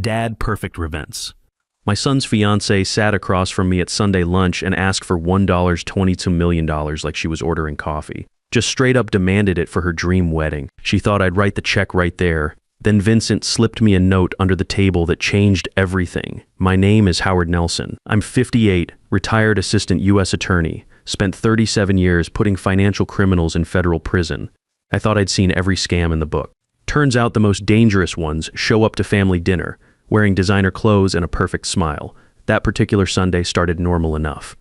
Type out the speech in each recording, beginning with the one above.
Dad perfect events. My son's fiancée sat across from me at Sunday lunch and asked for $22 million like she was ordering coffee. Just straight up demanded it for her dream wedding. She thought I'd write the check right there. Then Vincent slipped me a note under the table that changed everything. My name is Howard Nelson. I'm 58, retired assistant U.S. attorney. Spent 37 years putting financial criminals in federal prison. I thought I'd seen every scam in the book. Turns out the most dangerous ones show up to family dinner, wearing designer clothes and a perfect smile. That particular Sunday started normal enough.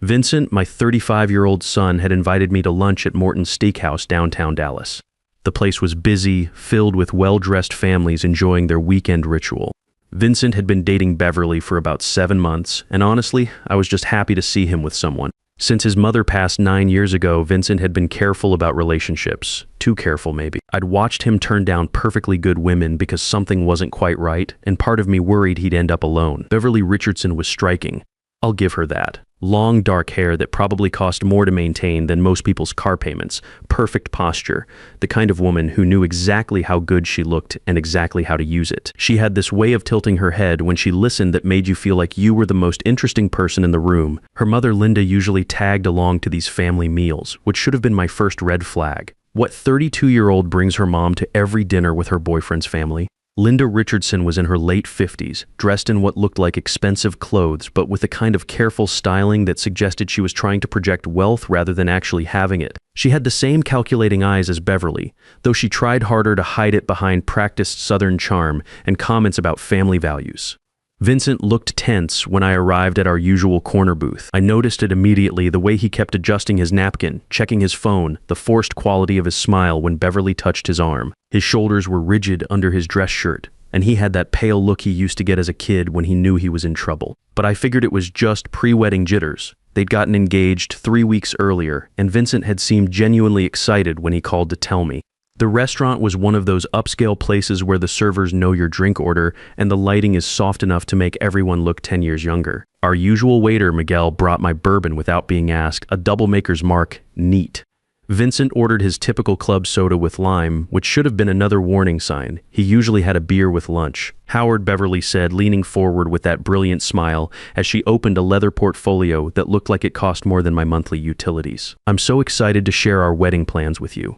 Vincent, my 35-year-old son, had invited me to lunch at Morton's Steakhouse downtown Dallas. The place was busy, filled with well-dressed families enjoying their weekend ritual. Vincent had been dating Beverly for about 7 months, and honestly, I was just happy to see him with someone. Since his mother passed 9 years ago, Vincent had been careful about relationships. Too careful, maybe. I'd watched him turn down perfectly good women because something wasn't quite right, and part of me worried he'd end up alone. Beverly Richardson was striking. I'll give her that. Long, dark hair that probably cost more to maintain than most people's car payments. Perfect posture. The kind of woman who knew exactly how good she looked and exactly how to use it. She had this way of tilting her head when she listened that made you feel like you were the most interesting person in the room. Her mother, Linda, usually tagged along to these family meals, which should have been my first red flag. What 32-year-old brings her mom to every dinner with her boyfriend's family? Linda Richardson was in her late 50s, dressed in what looked like expensive clothes, but with a kind of careful styling that suggested she was trying to project wealth rather than actually having it. She had the same calculating eyes as Beverly, though she tried harder to hide it behind practiced Southern charm and comments about family values. Vincent looked tense when I arrived at our usual corner booth. I noticed it immediately, the way he kept adjusting his napkin, checking his phone, the forced quality of his smile when Beverly touched his arm. His shoulders were rigid under his dress shirt, and he had that pale look he used to get as a kid when he knew he was in trouble. But I figured it was just pre-wedding jitters. They'd gotten engaged 3 weeks earlier, and Vincent had seemed genuinely excited when he called to tell me. The restaurant was one of those upscale places where the servers know your drink order and the lighting is soft enough to make everyone look 10 years younger. Our usual waiter, Miguel, brought my bourbon without being asked, a double maker's mark, neat. Vincent ordered his typical club soda with lime, which should have been another warning sign. He usually had a beer with lunch. Howard, Beverly said, leaning forward with that brilliant smile as she opened a leather portfolio that looked like it cost more than my monthly utilities. I'm so excited to share our wedding plans with you.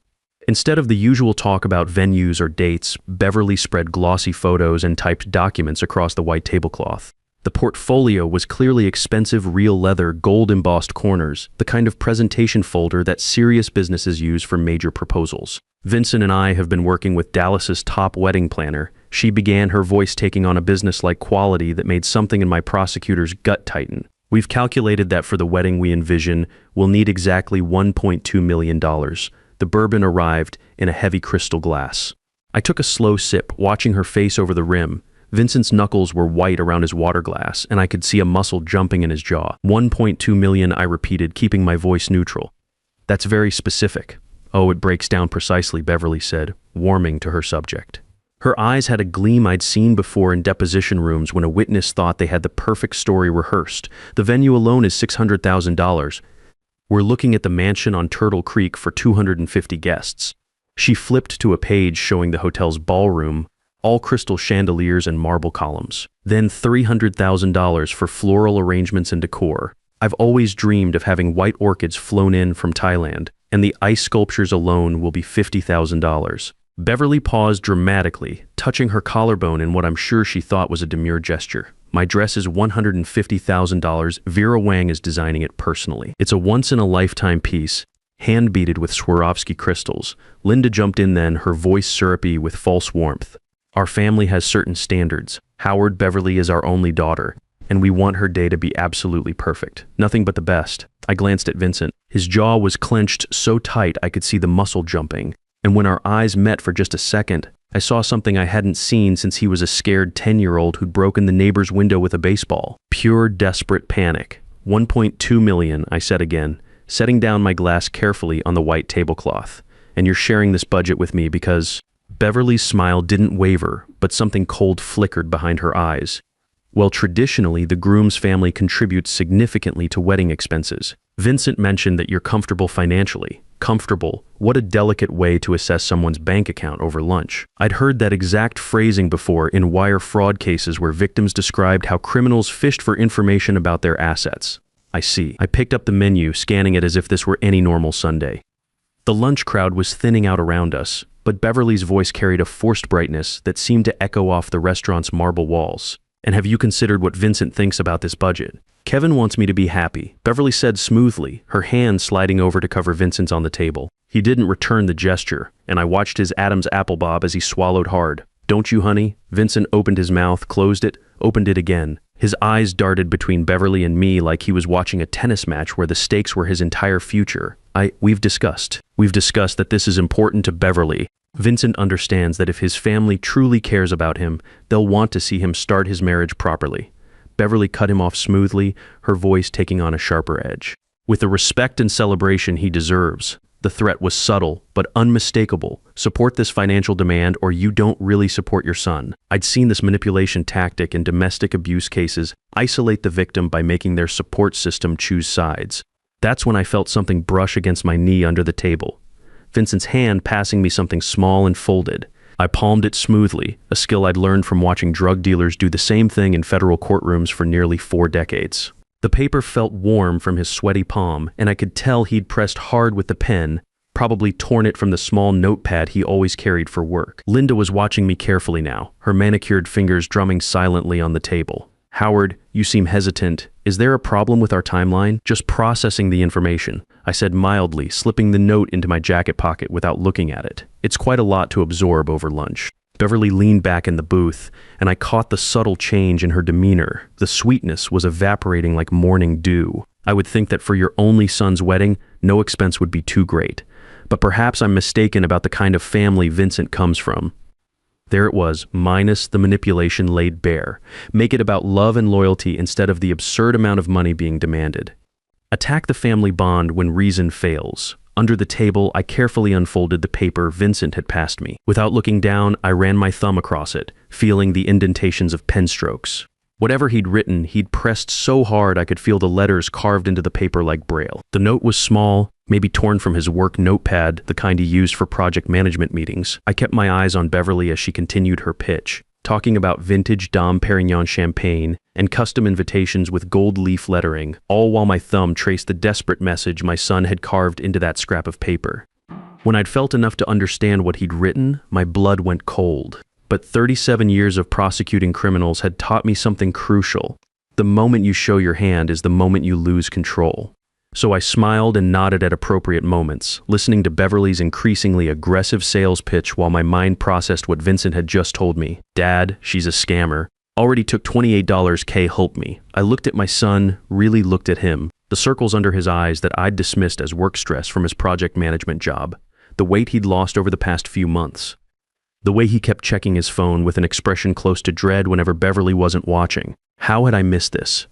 Instead of the usual talk about venues or dates, Beverly spread glossy photos and typed documents across the white tablecloth. The portfolio was clearly expensive real leather, gold-embossed corners, the kind of presentation folder that serious businesses use for major proposals. Vincent and I have been working with Dallas's top wedding planner. She began, her voice taking on a business-like quality that made something in my prosecutor's gut tighten. We've calculated that for the wedding we envision, we'll need exactly $1.2 million. The bourbon arrived in a heavy crystal glass. I took a slow sip, watching her face over the rim. Vincent's knuckles were white around his water glass, and I could see a muscle jumping in his jaw. 1.2 million, I repeated, keeping my voice neutral. That's very specific. Oh, it breaks down precisely, Beverly said, warming to her subject. Her eyes had a gleam I'd seen before in deposition rooms when a witness thought they had the perfect story rehearsed. The venue alone is $600,000. We're looking at the mansion on Turtle Creek for 250 guests. She flipped to a page showing the hotel's ballroom, all crystal chandeliers and marble columns. Then $300,000 for floral arrangements and decor. I've always dreamed of having white orchids flown in from Thailand, and the ice sculptures alone will be $50,000. Beverly paused dramatically, touching her collarbone in what I'm sure she thought was a demure gesture. My dress is $150,000. Vera Wang is designing it personally. It's a once-in-a-lifetime piece, hand-beaded with Swarovski crystals. Linda jumped in then, her voice syrupy with false warmth. Our family has certain standards. Howard, Beverly is our only daughter, and we want her day to be absolutely perfect. Nothing but the best. I glanced at Vincent. His jaw was clenched so tight I could see the muscle jumping, and when our eyes met for just a second, I saw something I hadn't seen since he was a scared 10-year-old who'd broken the neighbor's window with a baseball. Pure, desperate panic. 1.2 million, I said again, setting down my glass carefully on the white tablecloth. And you're sharing this budget with me because... Beverly's smile didn't waver, but something cold flickered behind her eyes. Well, traditionally, the groom's family contributes significantly to wedding expenses. Vincent mentioned that you're comfortable financially. comfortable. What a delicate way to assess someone's bank account over lunch. I'd heard that exact phrasing before in wire fraud cases where victims described how criminals fished for information about their assets. I see. I picked up the menu, scanning it as if this were any normal Sunday. The lunch crowd was thinning out around us, but Beverly's voice carried a forced brightness that seemed to echo off the restaurant's marble walls. And have you considered what Vincent thinks about this budget? Kevin wants me to be happy, Beverly said smoothly, her hand sliding over to cover Vincent's on the table. He didn't return the gesture, and I watched his Adam's apple bob as he swallowed hard. Don't you, honey? Vincent opened his mouth, closed it, opened it again. His eyes darted between Beverly and me like he was watching a tennis match where the stakes were his entire future. We've discussed that this is important to Beverly. Vincent understands that if his family truly cares about him, they'll want to see him start his marriage properly. Beverly cut him off smoothly, her voice taking on a sharper edge. With the respect and celebration he deserves. The threat was subtle, but unmistakable. Support this financial demand or you don't really support your son. I'd seen this manipulation tactic in domestic abuse cases isolate the victim by making their support system choose sides. That's when I felt something brush against my knee under the table. Vincent's hand passing me something small and folded. I palmed it smoothly, a skill I'd learned from watching drug dealers do the same thing in federal courtrooms for nearly 4 decades. The paper felt warm from his sweaty palm, and I could tell he'd pressed hard with the pen, probably torn it from the small notepad he always carried for work. Linda was watching me carefully now, her manicured fingers drumming silently on the table. Howard, you seem hesitant. Is there a problem with our timeline? Just processing the information, I said mildly, slipping the note into my jacket pocket without looking at it. It's quite a lot to absorb over lunch. Beverly leaned back in the booth, and I caught the subtle change in her demeanor. The sweetness was evaporating like morning dew. I would think that for your only son's wedding, no expense would be too great. But perhaps I'm mistaken about the kind of family Vincent comes from. There it was, minus the manipulation laid bare. Make it about love and loyalty instead of the absurd amount of money being demanded. Attack the family bond when reason fails. Under the table, I carefully unfolded the paper Vincent had passed me. Without looking down, I ran my thumb across it, feeling the indentations of pen strokes. Whatever he'd written, he'd pressed so hard I could feel the letters carved into the paper like braille. The note was small, maybe torn from his work notepad, the kind he used for project management meetings. I kept my eyes on Beverly as she continued her pitch, talking about vintage Dom Perignon champagne and custom invitations with gold leaf lettering, all while my thumb traced the desperate message my son had carved into that scrap of paper. When I'd felt enough to understand what he'd written, my blood went cold. But 37 years of prosecuting criminals had taught me something crucial. The moment you show your hand is the moment you lose control. So I smiled and nodded at appropriate moments, listening to Beverly's increasingly aggressive sales pitch while my mind processed what Vincent had just told me. Dad, she's a scammer. Already took $28 K, help me. I looked at my son, really looked at him. The circles under his eyes that I'd dismissed as work stress from his project management job. The weight he'd lost over the past few months. The way he kept checking his phone with an expression close to dread whenever Beverly wasn't watching. How had I missed this?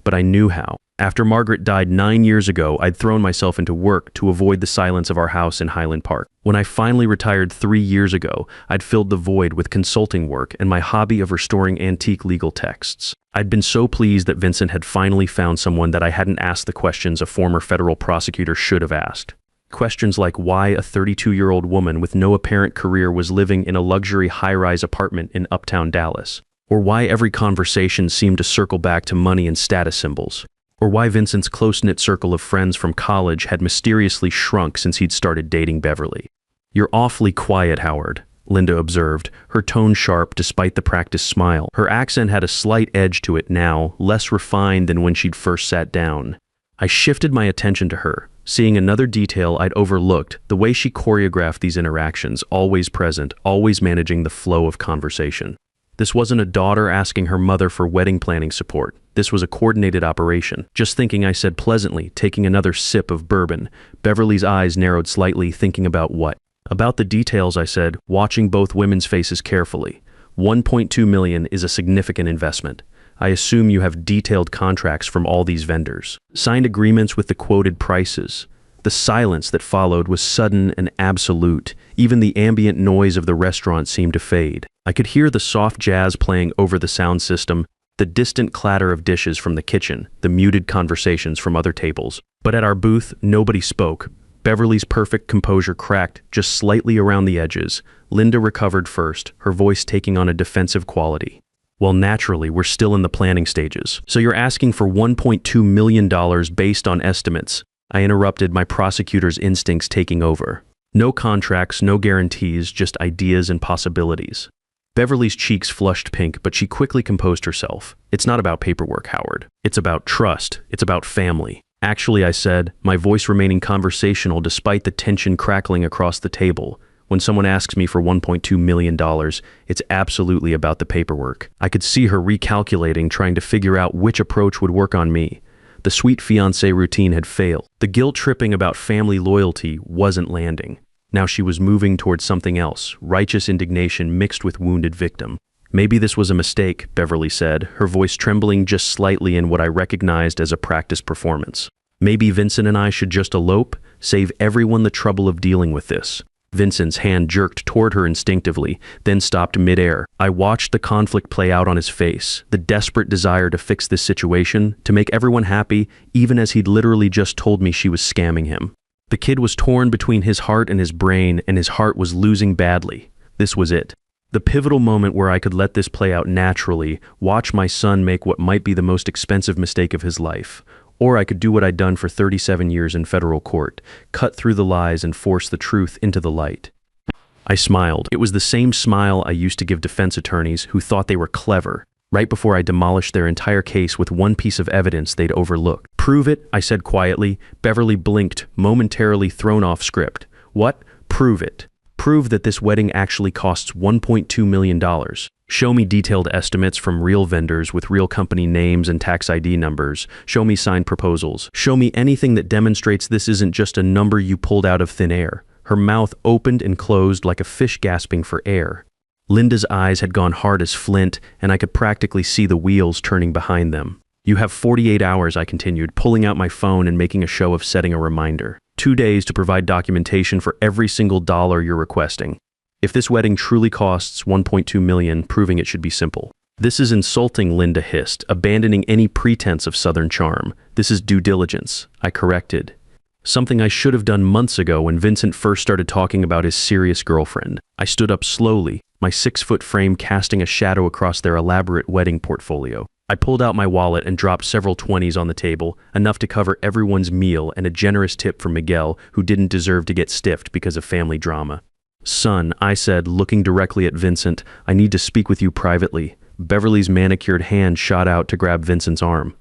But I knew how. After Margaret died 9 years ago, I'd thrown myself into work to avoid the silence of our house in Highland Park. When I finally retired 3 years ago, I'd filled the void with consulting work and my hobby of restoring antique legal texts. I'd been so pleased that Vincent had finally found someone that I hadn't asked the questions a former federal prosecutor should have asked. Questions like why a 32-year-old woman with no apparent career was living in a luxury high-rise apartment in uptown Dallas, or why every conversation seemed to circle back to money and status symbols, or why Vincent's close-knit circle of friends from college had mysteriously shrunk since he'd started dating Beverly. You're awfully quiet, Howard, Linda observed, her tone sharp despite the practiced smile. Her accent had a slight edge to it now, less refined than when she'd first sat down. I shifted my attention to her, seeing another detail I'd overlooked, the way she choreographed these interactions, always present, always managing the flow of conversation. This wasn't a daughter asking her mother for wedding planning support. This was a coordinated operation. Just thinking, I said pleasantly, taking another sip of bourbon. Beverly's eyes narrowed slightly, thinking about what? About the details, I said, watching both women's faces carefully. $1.2 million is a significant investment. I assume you have detailed contracts from all these vendors. Signed agreements with the quoted prices. The silence that followed was sudden and absolute. Even the ambient noise of the restaurant seemed to fade. I could hear the soft jazz playing over the sound system, the distant clatter of dishes from the kitchen, the muted conversations from other tables. But at our booth, nobody spoke. Beverly's perfect composure cracked just slightly around the edges. Linda recovered first, her voice taking on a defensive quality. Well, naturally, we're still in the planning stages. So you're asking for $1.2 million based on estimates. I interrupted, my prosecutor's instincts taking over. No contracts, no guarantees, just ideas and possibilities. Beverly's cheeks flushed pink, but she quickly composed herself. It's not about paperwork, Howard. It's about trust. It's about family. Actually, I said, my voice remaining conversational despite the tension crackling across the table. When someone asks me for $1.2 million, it's absolutely about the paperwork. I could see her recalculating, trying to figure out which approach would work on me. The sweet fiancé routine had failed. The guilt-tripping about family loyalty wasn't landing. Now she was moving towards something else, righteous indignation mixed with wounded victim. Maybe this was a mistake, Beverly said, her voice trembling just slightly in what I recognized as a practice performance. Maybe Vincent and I should just elope, save everyone the trouble of dealing with this. Vincent's hand jerked toward her instinctively, then stopped midair. I watched the conflict play out on his face, the desperate desire to fix this situation, to make everyone happy, even as he'd literally just told me she was scamming him. The kid was torn between his heart and his brain, and his heart was losing badly. This was it. The pivotal moment where I could let this play out naturally, watch my son make what might be the most expensive mistake of his life. Or I could do what I'd done for 37 years in federal court, cut through the lies and force the truth into the light. I smiled. It was the same smile I used to give defense attorneys who thought they were clever, right before I demolished their entire case with one piece of evidence they'd overlooked. Prove it, I said quietly. Beverly blinked, momentarily thrown off script. What? Prove it. Prove that this wedding actually costs $1.2 million. Show me detailed estimates from real vendors with real company names and tax ID numbers. Show me signed proposals. Show me anything that demonstrates this isn't just a number you pulled out of thin air. Her mouth opened and closed like a fish gasping for air. Linda's eyes had gone hard as flint, and I could practically see the wheels turning behind them. You have 48 hours, I continued, pulling out my phone and making a show of setting a reminder. 2 days to provide documentation for every single dollar you're requesting. If this wedding truly costs $1.2 million, proving it should be simple. This is insulting, Linda hissed, abandoning any pretense of Southern charm. This is due diligence, I corrected. Something I should have done months ago when Vincent first started talking about his serious girlfriend. I stood up slowly, my 6-foot frame casting a shadow across their elaborate wedding portfolio. I pulled out my wallet and dropped several 20s on the table, enough to cover everyone's meal and a generous tip for Miguel, who didn't deserve to get stiffed because of family drama. Son, I said, looking directly at Vincent, I need to speak with you privately. Beverly's manicured hand shot out to grab Vincent's arm.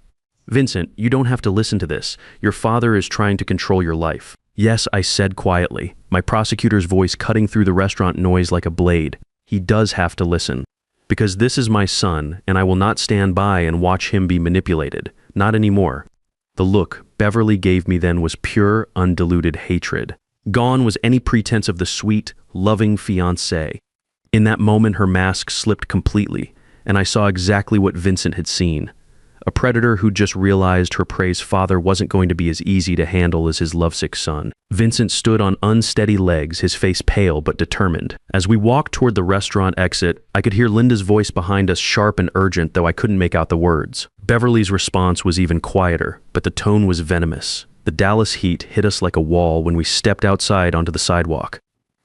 Vincent, you don't have to listen to this. Your father is trying to control your life. Yes, I said quietly, my prosecutor's voice cutting through the restaurant noise like a blade. He does have to listen. Because this is my son, and I will not stand by and watch him be manipulated. Not anymore. The look Beverly gave me then was pure, undiluted hatred. Gone was any pretense of the sweet, loving fiancé. In that moment, her mask slipped completely, and I saw exactly what Vincent had seen. A predator who just realized her prey's father wasn't going to be as easy to handle as his lovesick son. Vincent stood on unsteady legs, his face pale but determined. As we walked toward the restaurant exit, I could hear Linda's voice behind us, sharp and urgent, though I couldn't make out the words. Beverly's response was even quieter, but the tone was venomous. The Dallas heat hit us like a wall when we stepped outside onto the sidewalk.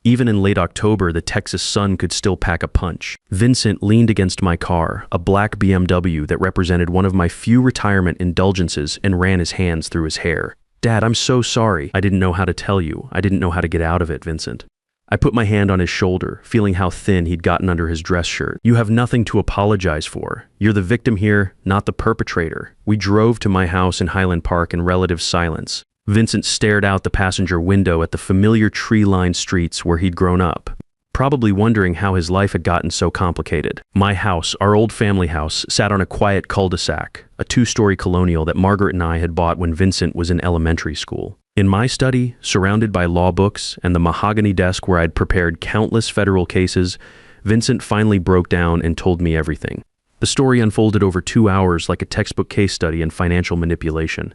Even in late October, the Texas sun could still pack a punch. Vincent leaned against my car, a black BMW that represented one of my few retirement indulgences, and ran his hands through his hair. Dad, I'm so sorry. I didn't know how to tell you. I didn't know how to get out of it, Vincent. I put my hand on his shoulder, feeling how thin he'd gotten under his dress shirt. You have nothing to apologize for. You're the victim here, not the perpetrator. We drove to my house in Highland Park in relative silence. Vincent stared out the passenger window at the familiar tree-lined streets where he'd grown up, probably wondering how his life had gotten so complicated. My house, our old family house, sat on a quiet cul-de-sac, a 2-story colonial that Margaret and I had bought when Vincent was in elementary school. In my study, surrounded by law books and the mahogany desk where I'd prepared countless federal cases, Vincent finally broke down and told me everything. The story unfolded over 2 hours like a textbook case study in financial manipulation.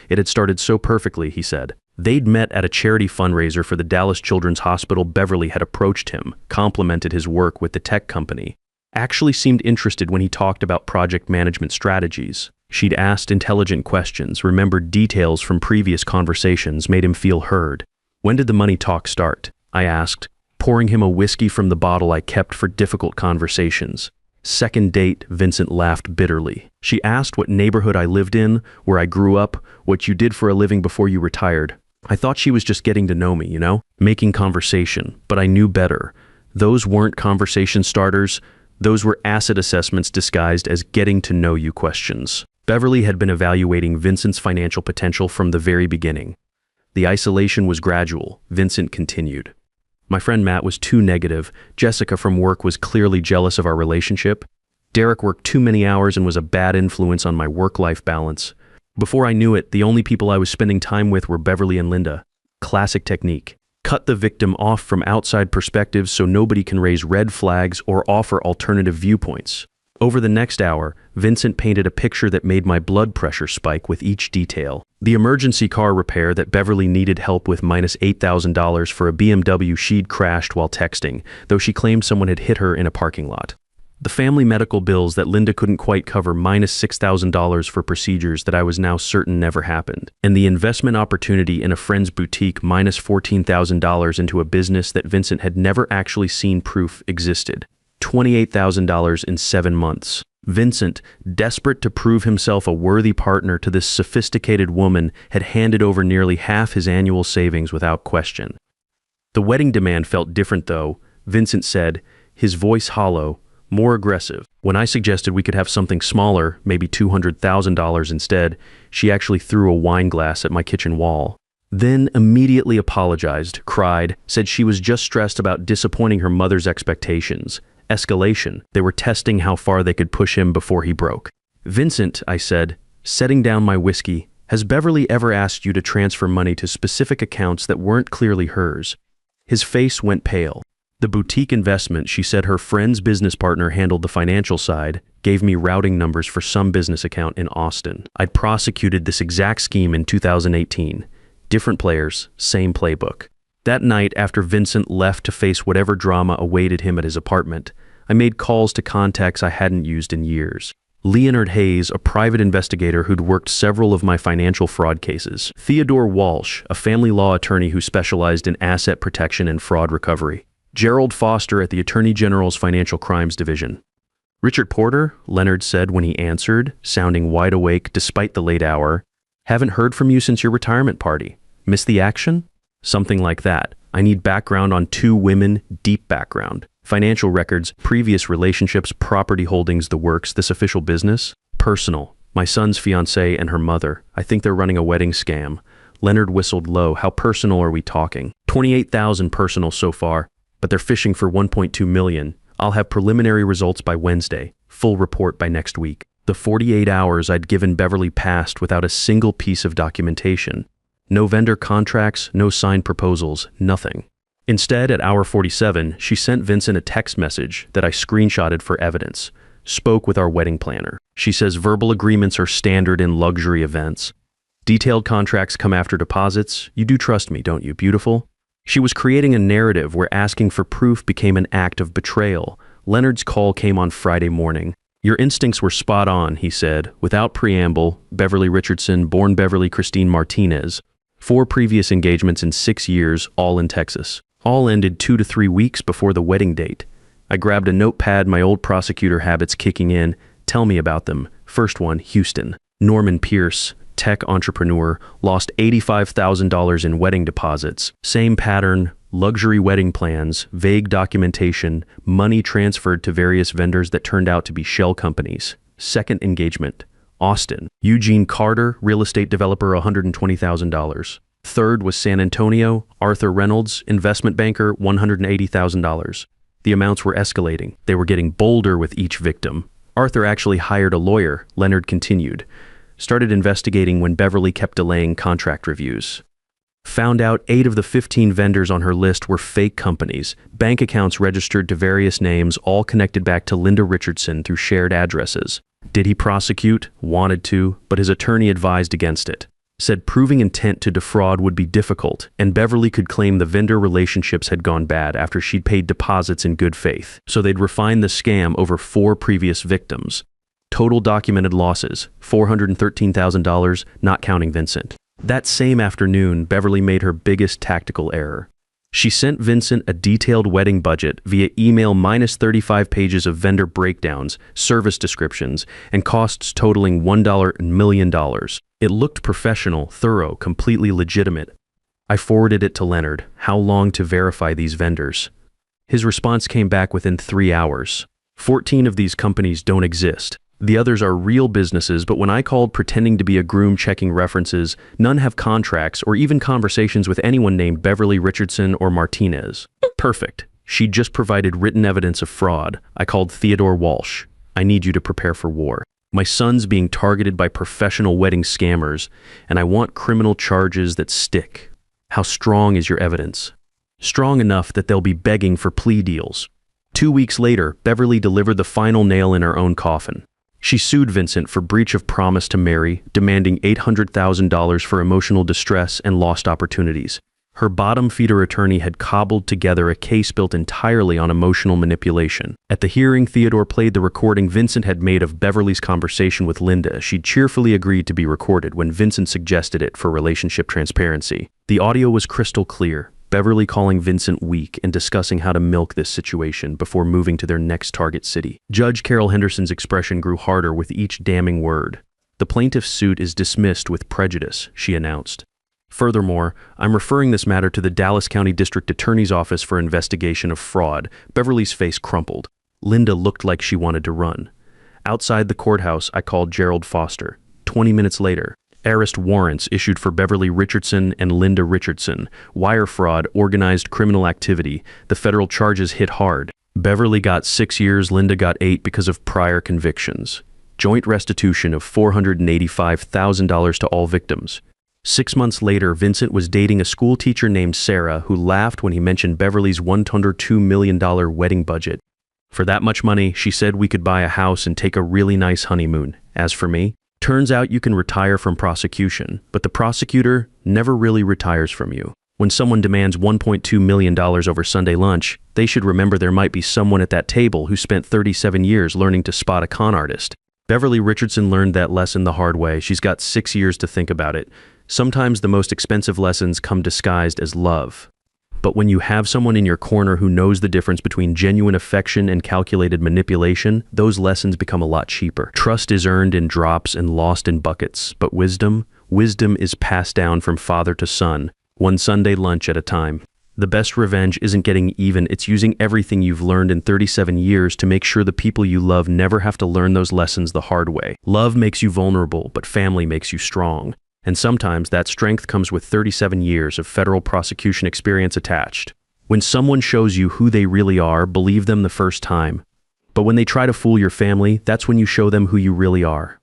It had started so perfectly, he said. They'd met at a charity fundraiser for the Dallas Children's Hospital. Beverly had approached him, complimented his work with the tech company, actually seemed interested when he talked about project management strategies. She'd asked intelligent questions, remembered details from previous conversations, made him feel heard. When did the money talk start? I asked, pouring him a whiskey from the bottle I kept for difficult conversations. Second date, Vincent laughed bitterly. She asked what neighborhood I lived in, where I grew up, what you did for a living before you retired. I thought she was just getting to know me, making conversation, but I knew better. Those weren't conversation starters. Those were asset assessments disguised as getting to know you questions. Beverly had been evaluating Vincent's financial potential from the very beginning. The isolation was gradual. Vincent continued. My friend Matt was too negative. Jessica from work was clearly jealous of our relationship. Derek worked too many hours and was a bad influence on my work-life balance. Before I knew it, the only people I was spending time with were Beverly and Linda. Classic technique. Cut the victim off from outside perspectives so nobody can raise red flags or offer alternative viewpoints. Over the next hour, Vincent painted a picture that made my blood pressure spike with each detail. The emergency car repair that Beverly needed help with minus $8,000 for a BMW she'd crashed while texting, though she claimed someone had hit her in a parking lot. The family medical bills that Linda couldn't quite cover minus $6,000 for procedures that I was now certain never happened. And the investment opportunity in a friend's boutique minus $14,000 into a business that Vincent had never actually seen proof existed. $28,000 in 7 months. Vincent, desperate to prove himself a worthy partner to this sophisticated woman, had handed over nearly half his annual savings without question. The wedding demand felt different though, Vincent said, his voice hollow, more aggressive. When I suggested we could have something smaller, maybe $200,000 instead, she actually threw a wine glass at my kitchen wall. Then immediately apologized, cried, said she was just stressed about disappointing her mother's expectations. Escalation. They were testing how far they could push him before he broke. Vincent, I said, setting down my whiskey, has Beverly ever asked you to transfer money to specific accounts that weren't clearly hers? His face went pale. The boutique investment, she said her friend's business partner handled the financial side, gave me routing numbers for some business account in Austin. I'd prosecuted this exact scheme in 2018. Different players, same playbook. That night, after Vincent left to face whatever drama awaited him at his apartment, I made calls to contacts I hadn't used in years. Leonard Hayes, a private investigator who'd worked several of my financial fraud cases. Theodore Walsh, a family law attorney who specialized in asset protection and fraud recovery. Gerald Foster at the Attorney General's Financial Crimes Division. Richard Porter, Leonard said when he answered, sounding wide awake despite the late hour. Haven't heard from you since your retirement party. Missed the action? Something like that. I need background on 2 women, deep background. Financial records, previous relationships, property holdings, the works, this official business. Personal. My son's fiancée and her mother. I think they're running a wedding scam. Leonard whistled low. How personal are we talking? 28,000 personal so far, but they're fishing for 1.2 million. I'll have preliminary results by Wednesday. Full report by next week. The 48 hours I'd given Beverly passed without a single piece of documentation. No vendor contracts, no signed proposals, nothing. Instead, at hour 47, she sent Vincent a text message that I screenshotted for evidence. Spoke with our wedding planner. She says verbal agreements are standard in luxury events. Detailed contracts come after deposits. You do trust me, don't you, beautiful? She was creating a narrative where asking for proof became an act of betrayal. Leonard's call came on Friday morning. Your instincts were spot on, he said, without preamble. Beverly Richardson, born Beverly Christine Martinez. 4 previous engagements in 6 years, all in Texas. All ended 2 to 3 weeks before the wedding date. I grabbed a notepad, my old prosecutor habits kicking in. Tell me about them. First one, Houston. Norman Pierce, tech entrepreneur, lost $85,000 in wedding deposits. Same pattern, luxury wedding plans, vague documentation, money transferred to various vendors that turned out to be shell companies. Second engagement, Austin. Eugene Carter, real estate developer, $120,000. Third was San Antonio, Arthur Reynolds, investment banker, $180,000. The amounts were escalating. They were getting bolder with each victim. Arthur actually hired a lawyer, Leonard continued. Started investigating when Beverly kept delaying contract reviews. Found out 8 of the 15 vendors on her list were fake companies, bank accounts registered to various names, all connected back to Linda Richardson through shared addresses. Did he prosecute? Wanted to, but his attorney advised against it. Said proving intent to defraud would be difficult, and Beverly could claim the vendor relationships had gone bad after she'd paid deposits in good faith, so they'd refine the scam over 4 previous victims. Total documented losses, $413,000, not counting Vincent. That same afternoon, Beverly made her biggest tactical error. She sent Vincent a detailed wedding budget via email minus 35 pages of vendor breakdowns, service descriptions, and costs totaling $1 million. It looked professional, thorough, completely legitimate. I forwarded it to Leonard. How long to verify these vendors? His response came back within 3 hours. 14 of these companies don't exist. The others are real businesses, but when I called pretending to be a groom checking references, none have contracts or even conversations with anyone named Beverly Richardson or Martinez. Perfect. She just provided written evidence of fraud. I called Theodore Walsh. I need you to prepare for war. My son's being targeted by professional wedding scammers, and I want criminal charges that stick. How strong is your evidence? Strong enough that they'll be begging for plea deals. 2 weeks later, Beverly delivered the final nail in her own coffin. She sued Vincent for breach of promise to marry, demanding $800,000 for emotional distress and lost opportunities. Her bottom feeder attorney had cobbled together a case built entirely on emotional manipulation. At the hearing, Theodore played the recording Vincent had made of Beverly's conversation with Linda. She cheerfully agreed to be recorded when Vincent suggested it for relationship transparency. The audio was crystal clear. Beverly calling Vincent weak and discussing how to milk this situation before moving to their next target city. Judge Carol Henderson's expression grew harder with each damning word. The plaintiff's suit is dismissed with prejudice, she announced. Furthermore, I'm referring this matter to the Dallas County District Attorney's Office for investigation of fraud. Beverly's face crumpled. Linda looked like she wanted to run. Outside the courthouse, I called Gerald Foster. 20 minutes later, arrest warrants issued for Beverly Richardson and Linda Richardson. Wire fraud, organized criminal activity. The federal charges hit hard. Beverly got 6 years, Linda got 8 because of prior convictions. Joint restitution of $485,000 to all victims. 6 months later, Vincent was dating a school teacher named Sarah who laughed when he mentioned Beverly's $102 million wedding budget. For that much money, she said we could buy a house and take a really nice honeymoon. As for me, turns out you can retire from prosecution, but the prosecutor never really retires from you. When someone demands $1.2 million over Sunday lunch, they should remember there might be someone at that table who spent 37 years learning to spot a con artist. Beverly Richardson learned that lesson the hard way. She's got 6 years to think about it. Sometimes the most expensive lessons come disguised as love. But when you have someone in your corner who knows the difference between genuine affection and calculated manipulation, those lessons become a lot cheaper. Trust is earned in drops and lost in buckets, but wisdom is passed down from father to son, one Sunday lunch at a time. The best revenge isn't getting even, it's using everything you've learned in 37 years to make sure the people you love never have to learn those lessons the hard way. Love makes you vulnerable, but family makes you strong. And sometimes that strength comes with 37 years of federal prosecution experience attached. When someone shows you who they really are, believe them the first time. But when they try to fool your family, that's when you show them who you really are.